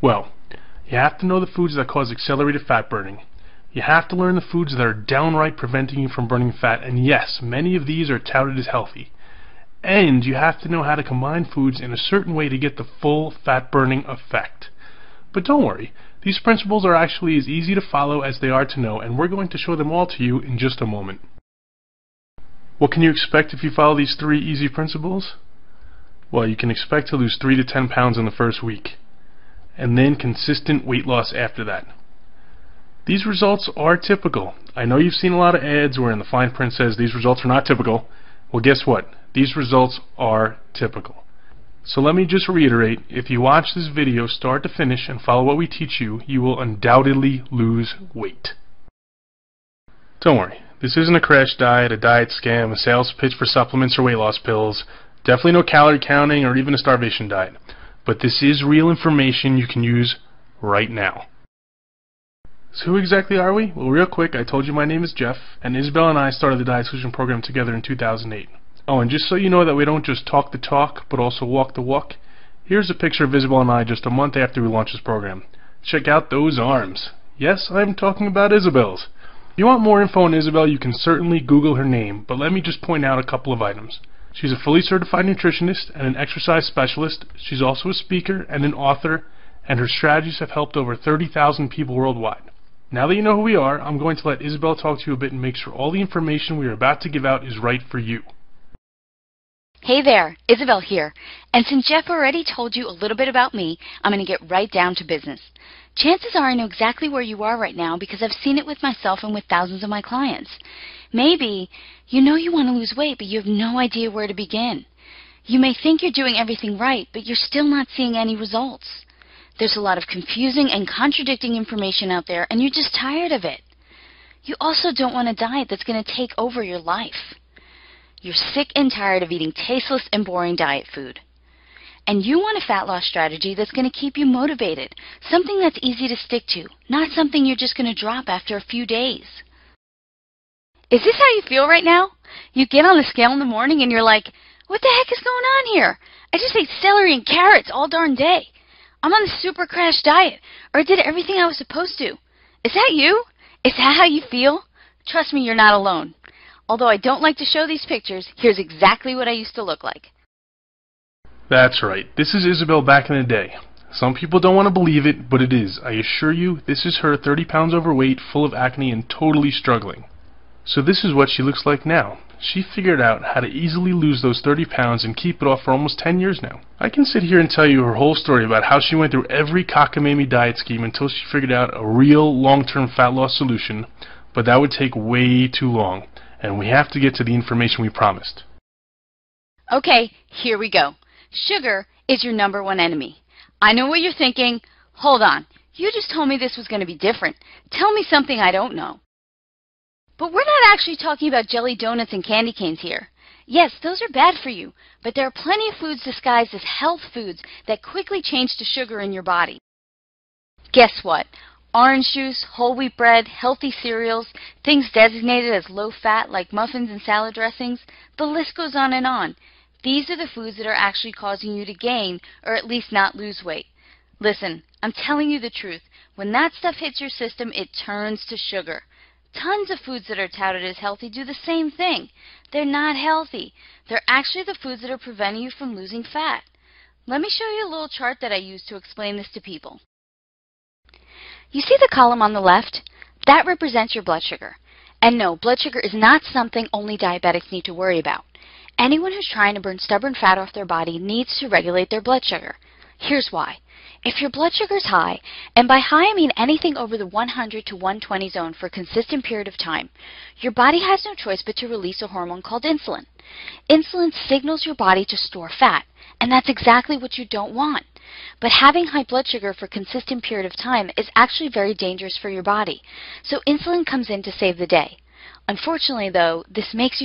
Well, you have to know the foods that cause accelerated fat burning. You have to learn the foods that are downright preventing you from burning fat, and yes, many of these are touted as healthy. And you have to know how to combine foods in a certain way to get the full fat burning effect. But don't worry, these principles are actually as easy to follow as they are to know, and we're going to show them all to you in just a moment. What can you expect if you follow these 3 easy principles? Well, you can expect to lose 3 to 10 pounds in the first week, and then consistent weight loss after that. These results are typical. I know you've seen a lot of ads where in the fine print says these results are not typical. Well, guess what? These results are typical. So let me just reiterate, if you watch this video start to finish and follow what we teach you, you will undoubtedly lose weight. Don't worry, this isn't a crash diet, a diet scam, a sales pitch for supplements or weight loss pills, definitely no calorie counting or even a starvation diet. But this is real information you can use right now. So who exactly are we? Well, real quick, I told you my name is Jeff, and Isabel and I started the Diet Solution program together in 2008. Oh, and just so you know that we don't just talk the talk, but also walk the walk, here's a picture of Isabel and I just a month after we launched this program. Check out those arms. Yes, I'm talking about Isabel's. If you want more info on Isabel, you can certainly Google her name, but let me just point out a couple of items. She's a fully certified nutritionist and an exercise specialist. She's also a speaker and an author, and her strategies have helped over 30,000 people worldwide. Now that you know who we are, I'm going to let Isabel talk to you a bit and make sure all the information we are about to give out is right for you. Hey there, Isabel here. And since Jeff already told you a little bit about me, I'm going to get right down to business. Chances are I know exactly where you are right now because I've seen it with myself and with thousands of my clients. Maybe you know you want to lose weight, but you have no idea where to begin. You may think you're doing everything right, but you're still not seeing any results. There's a lot of confusing and contradicting information out there, and you're just tired of it. You also don't want a diet that's going to take over your life. You're sick and tired of eating tasteless and boring diet food. And you want a fat loss strategy that's going to keep you motivated, something that's easy to stick to, not something you're just going to drop after a few days. Is this how you feel right now? You get on the scale in the morning and you're like, what the heck is going on here? I just ate celery and carrots all darn day. I'm on the super crash diet, or I did everything I was supposed to. Is that you? Is that how you feel? Trust me, you're not alone. Although I don't like to show these pictures, here's exactly what I used to look like. That's right. This is Isabel back in the day. Some people don't want to believe it, but it is. I assure you, this is her 30 pounds overweight, full of acne, and totally struggling. So this is what she looks like now. She figured out how to easily lose those 30 pounds and keep it off for almost 10 years now. I can sit here and tell you her whole story about how she went through every cockamamie diet scheme until she figured out a real long-term fat loss solution, but that would take way too long, and we have to get to the information we promised. Okay, here we go. Sugar is your #1 enemy. I know what you're thinking. Hold on, you just told me this was going to be different. Tell me something I don't know. But we're not actually talking about jelly donuts and candy canes here. Yes, those are bad for you, but there are plenty of foods disguised as health foods that quickly change to sugar in your body. Guess what? Orange juice, whole wheat bread, healthy cereals, things designated as low fat like muffins and salad dressings, the list goes on and on. These are the foods that are actually causing you to gain or at least not lose weight. Listen, I'm telling you the truth. When that stuff hits your system, it turns to sugar. Tons of foods that are touted as healthy do the same thing. They're not healthy. They're actually the foods that are preventing you from losing fat. Let me show you a little chart that I use to explain this to people. You see the column on the left? That represents your blood sugar. And no, blood sugar is not something only diabetics need to worry about. Anyone who's trying to burn stubborn fat off their body needs to regulate their blood sugar. Here's why. If your blood sugar is high, and by high I mean anything over the 100 to 120 zone for a consistent period of time, your body has no choice but to release a hormone called insulin. Insulin signals your body to store fat, and that's exactly what you don't want. But having high blood sugar for a consistent period of time is actually very dangerous for your body, so insulin comes in to save the day. Unfortunately, though, this makes you